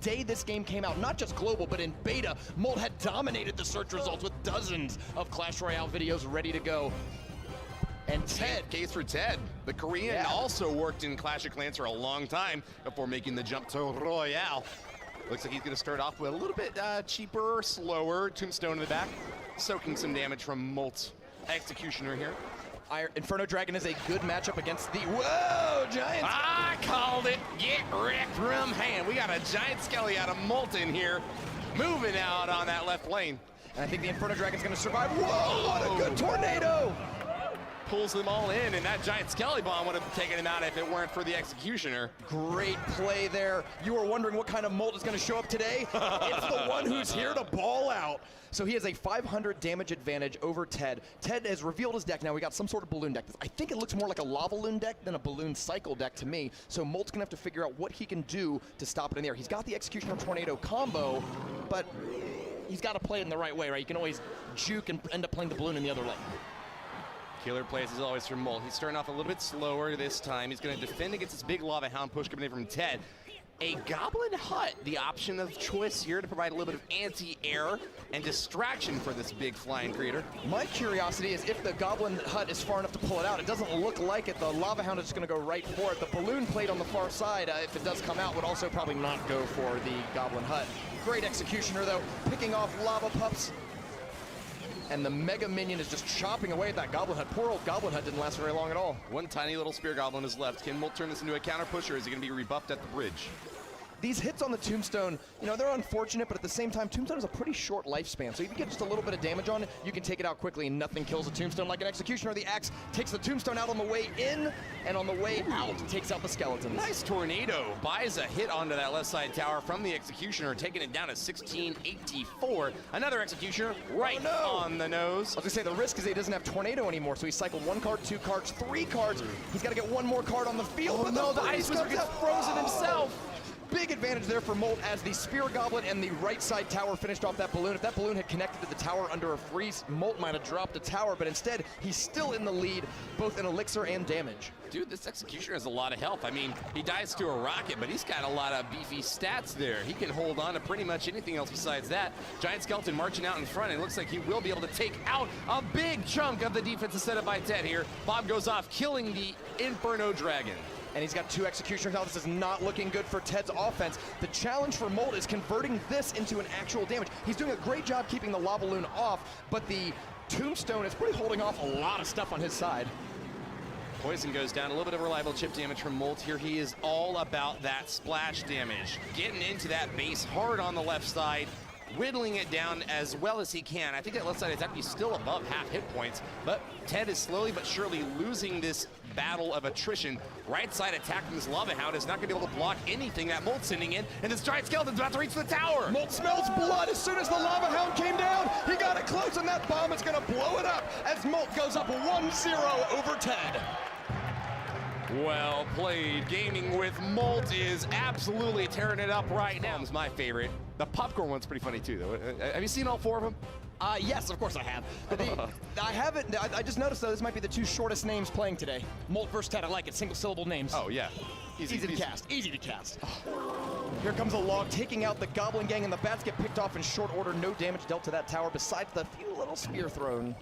Day this game came out, not just global, but in beta, Molt had dominated the search results with dozens of Clash Royale videos ready to go. And Ted. Case for Ted. The Korean also worked in Clash of Clans for a long time before making the jump to Royale. Looks like he's going to start off with a little bit cheaper, slower Tombstone in the back, soaking some damage from Molt's Executioner here. Inferno Dragon is a good matchup against the, whoa, Giants! I called it, get wrecked from hand. We got a Giant Skelly out of Molt in here, moving out on that left lane. And I think the Inferno Dragon's gonna survive. Whoa, what a good tornado! Pulls them all in, and that Giant Skelly Bomb would have taken him out if it weren't for the Executioner. Great play there. You were wondering what kind of Molt is gonna show up today? It's the one who's here to ball out. So he has a 500 damage advantage over Ted. Ted has revealed his deck now. We got some sort of balloon deck. I think it looks more like a lava loon deck than a balloon cycle deck to me. So Molt's gonna have to figure out what he can do to stop it in the air. He's got the Executioner Tornado combo, but he's gotta play it in the right way, right? You can always juke and end up playing the balloon in the other lane. Killer plays as always from Molt. He's starting off a little bit slower this time. He's going to defend against this big Lava Hound push coming in from Ted. A Goblin Hut, the option of choice here to provide a little bit of anti-air and distraction for this big flying creator. My curiosity is if the Goblin Hut is far enough to pull it out. It doesn't look like it. The Lava Hound is just going to go right for it. The balloon plate on the far side, if it does come out, would also probably not go for the Goblin Hut. Great Executioner, though, picking off Lava Pups. And the Mega Minion is just chopping away at that Goblin Hut. Poor old Goblin Hut didn't last very long at all. One tiny little Spear Goblin is left. Can Molt turn this into a counter push, or is he going to be rebuffed at the bridge? These hits on the Tombstone, you know, they're unfortunate, but at the same time, Tombstone has a pretty short lifespan. So if you get just a little bit of damage on it, you can take it out quickly and nothing kills a Tombstone like an Executioner. The Axe takes the Tombstone out on the way in, and on the way out, takes out the Skeletons. Nice Tornado. Buys a hit onto that left side tower from the Executioner, taking it down to 1684. Another Executioner right on the nose. I was gonna say, the risk is he doesn't have Tornado anymore, so he cycled 1 card, 2 cards, 3 cards. He's gotta get 1 more card on the field. Oh no, the Ice Wizard gets frozen himself. Big advantage there for Molt as the Spear Goblin and the right side tower finished off that balloon. If that balloon had connected to the tower under a freeze, Molt might have dropped a tower, but instead, he's still in the lead, both in elixir and damage. Dude, this Executioner has a lot of health. I mean, he dies to a rocket, but he's got a lot of beefy stats there. He can hold on to pretty much anything else besides that. Giant Skeleton marching out in front, and it looks like he will be able to take out a big chunk of the defense set up by Ted here. Bob goes off, killing the Inferno Dragon. And he's got 2 Executioners now. This is not looking good for Ted's offense. The challenge for Molt is converting this into an actual damage. He's doing a great job keeping the Lava Loon off, but the Tombstone is pretty holding off a lot of stuff on his side. Poison goes down, a little bit of reliable chip damage from Molt here. He is all about that splash damage. Getting into that base hard on the left side, whittling it down as well as he can. I think that left side is actually still above half hit points, but Ted is slowly but surely losing this battle of attrition. Right side attacking this Lava Hound is not going to be able to block anything that Molt's sending in, and this Giant Skeleton's about to reach the tower. Molt smells blood as soon as the Lava Hound came down. He got it close, and that bomb is going to blow it up as Molt goes up 1-0 over Ted. Well played. Gaming with Molt is absolutely tearing it up right now. It's my favorite. The popcorn one's pretty funny too, though. Have you seen all 4 of them? Yes, of course I have. I haven't. I just noticed, though, this might be the 2 shortest names playing today. Molt versus Ted. I like it. Single-syllable names. Oh, yeah. Easy to cast. Easy to cast. Here comes a log taking out the Goblin Gang, and the bats get picked off in short order. No damage dealt to that tower besides the few little spear thrown.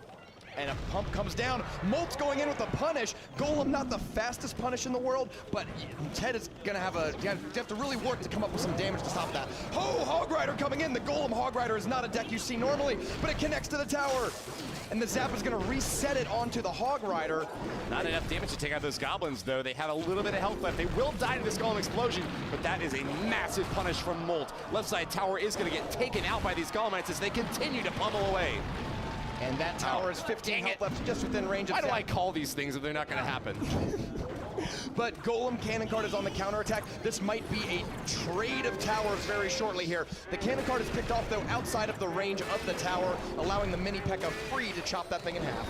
And a pump comes down. Molt's going in with a punish. Golem, not the fastest punish in the world, but Ted is gonna have you have to really work to come up with some damage to stop that. Oh, Hog Rider coming in. The Golem Hog Rider is not a deck you see normally, but it connects to the tower. And the Zap is gonna reset it onto the Hog Rider. Not enough damage to take out those goblins, though. They have a little bit of health left. They will die to this Golem explosion, but that is a massive punish from Molt. Left side tower is gonna get taken out by these Golemites as they continue to pummel away. And that tower is 15 health left, just within range of Why do I call these things if they're not going to happen? But Golem Cannon Card is on the counterattack. This might be a trade of towers very shortly here. The Cannon Card is picked off, though, outside of the range of the tower, allowing the Mini P.E.K.K.A free to chop that thing in half.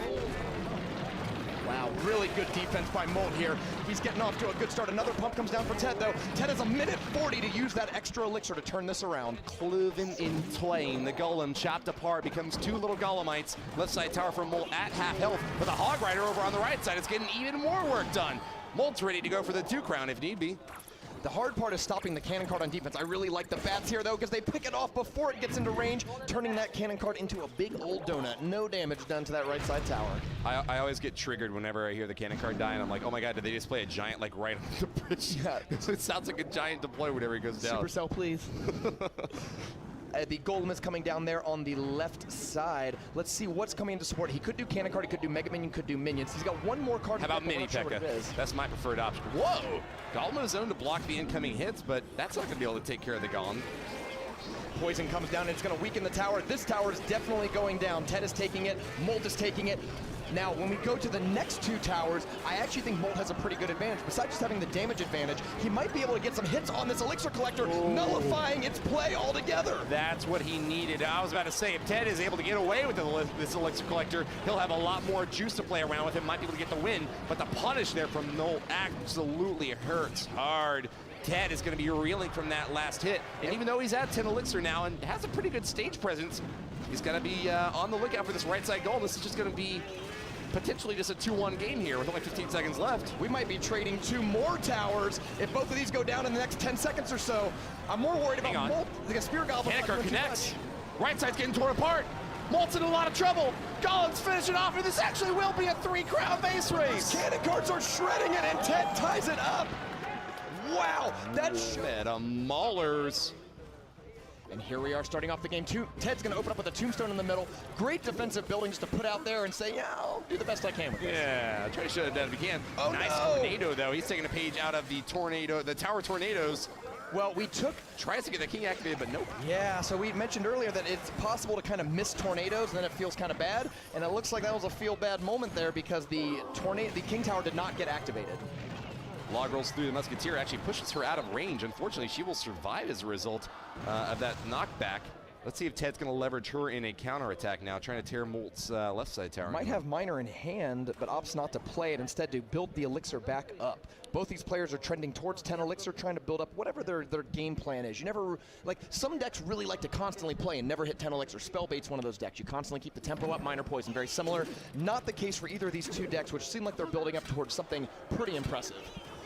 Wow, really good defense by Molt here. He's getting off to a good start. Another pump comes down for Ted, though. Ted has 1:40 to use that extra elixir to turn this around. Cloven in twain. The Golem chopped apart, becomes 2 little Golemites. Left side tower for Molt at half health. With a Hog Rider over on the right side, it's getting even more work done. Molt's ready to go for the 2 crown if need be. The hard part is stopping the cannon cart on defense. I really like the bats here, though, because they pick it off before it gets into range, turning that cannon cart into a big old donut. No damage done to that right side tower. I always get triggered whenever I hear the cannon cart die, and I'm like, oh my god, did they just play a giant like right on the bridge? Yeah. It sounds like a giant deploy whenever he goes down. Supercell, please. The Golem is coming down there on the left side. Let's see what's coming into support. He could do cannon card, he could do Mega Minion, could do minions. He's got one more card. How about Mini P.E.K.K.A.? That's my preferred option. Whoa! Golem is zoned to block the incoming hits, but that's not going to be able to take care of the Golem. Poison comes down and it's going to weaken the tower. This tower is definitely going down. Ted is taking it, Molt is taking it. Now, when we go to the next two towers, I actually think Molt has a pretty good advantage. Besides just having the damage advantage, he might be able to get some hits on this Elixir Collector, nullifying its play altogether. That's what he needed. I was about to say, if Ted is able to get away with this Elixir Collector, he'll have a lot more juice to play around with him, might be able to get the win, but the punish there from Molt absolutely hurts hard. Ted is going to be reeling from that last hit, and even though he's at 10 Elixir now and has a pretty good stage presence, he's going to be on the lookout for this right side goal. This is just going to be potentially just a 2-1 game here with only 15 seconds left. We might be trading 2 more towers if both of these go down in the next 10 seconds or so. I'm more worried about Molt. The Spear Goblin. Cannon connects. Right side's getting torn apart. Molt's in a lot of trouble. Golem's finishing off, and this actually will be a 3-crown base race. Cannon carts are shredding it, and Ted ties it up. Wow, that's Meta Maulers. And here we are starting off the game. Ted's going to open up with a tombstone in the middle. Great defensive building just to put out there and say, yeah, I'll do the best I can with this. Yeah, try to shut it down if you can. Oh, nice no. tornado, though. He's taking a page out of the tower tornadoes. Well, we took... Tries to get the king activated, but nope. Yeah, so we mentioned earlier that it's possible to kind of miss tornadoes, and then it feels kind of bad. And it looks like that was a feel-bad moment there because the king tower did not get activated. Log rolls through the Musketeer, actually pushes her out of range. Unfortunately, she will survive as a result of that knockback. Let's see if Ted's going to leverage her in a counterattack now, trying to tear Molt's left side tower. Might have Miner in hand, but opts not to play it, instead to build the Elixir back up. Both these players are trending towards 10 Elixir, trying to build up whatever their game plan is. You never, like, some decks really like to constantly play and never hit 10 Elixir. Spellbait's one of those decks. You constantly keep the tempo up, Miner Poison, very similar. Not the case for either of these two decks, which seem like they're building up towards something pretty impressive.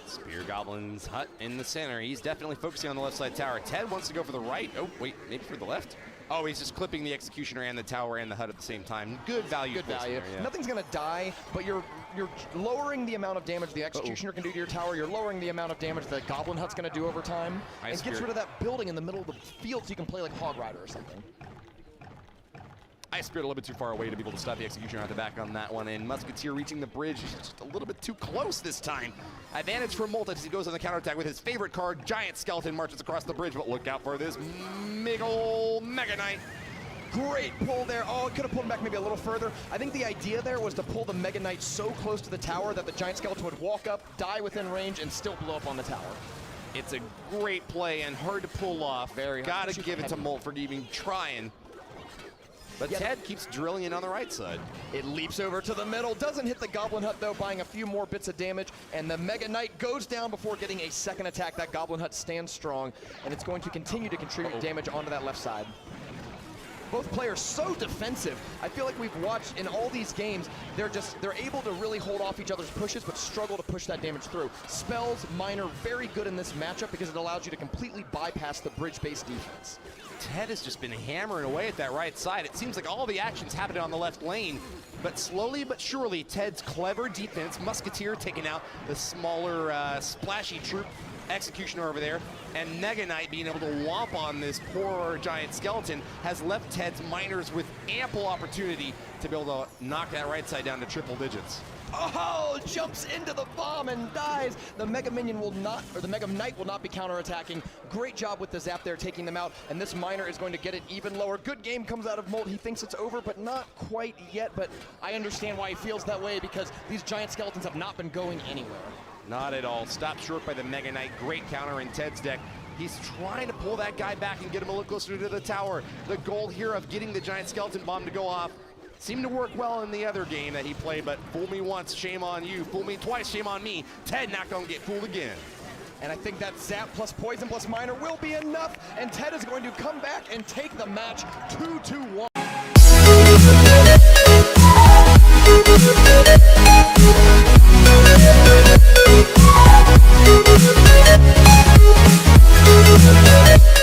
Spear Goblin's hut in the center. He's definitely focusing on the left side tower. Ted wants to go for the right. Oh, wait, maybe for the left? Oh, he's just clipping the Executioner and the tower and the hut at the same time. Good value. Good value. There, yeah. Nothing's going to die, but you're lowering the amount of damage the Executioner can do to your tower. You're lowering the amount of damage the Goblin Hut's going to do over time. And gets rid of that building in the middle of the field so you can play like Hog Rider or something. Ice Spirit a little bit too far away to be able to stop the Executioner out the back on that one, and Musketeer reaching the bridge just a little bit too close this time. Advantage for Molt as he goes on the counterattack with his favorite card, Giant Skeleton, marches across the bridge, but look out for this big ol' Mega Knight. Great pull there. Oh, it could have pulled him back maybe a little further. I think the idea there was to pull the Mega Knight so close to the tower that the Giant Skeleton would walk up, die within range, and still blow up on the tower. It's a great play and hard to pull off. Very hard. Gotta give it to Molt for even trying. But yeah, Ted keeps drilling in on the right side. It leaps over to the middle, doesn't hit the Goblin Hut though, buying a few more bits of damage, and the Mega Knight goes down before getting a second attack. That Goblin Hut stands strong, and it's going to continue to contribute damage onto that left side. Both players so defensive. I feel like we've watched in all these games, they're able to really hold off each other's pushes, but struggle to push that damage through. Spells, Miner, very good in this matchup because it allows you to completely bypass the bridge-based defense. Ted has just been hammering away at that right side. It seems like all the action's happening on the left lane, but slowly but surely, Ted's clever defense, Musketeer taking out the smaller, splashy troop, Executioner over there, and Mega Knight being able to womp on this poor Giant Skeleton has left Ted's Miners with ample opportunity to be able to knock that right side down to triple digits. Oh, jumps into the bomb and dies. The Mega Minion will not, or the Mega Knight will not be counterattacking. Great job with the zap there, taking them out, and this Miner is going to get it even lower. Good game comes out of Molt. He thinks it's over, but not quite yet, but I understand why he feels that way because these Giant Skeletons have not been going anywhere. Not at all. Stopped short by the Mega Knight. Great counter in Ted's deck. He's trying to pull that guy back and get him a little closer to the tower. The goal here of getting the Giant Skeleton bomb to go off seemed to work well in the other game that he played, but fool me once, shame on you. Fool me twice, shame on me. Ted not gonna get fooled again. And I think that Zap plus Poison plus Miner will be enough, and Ted is going to come back and take the match 2-1. you.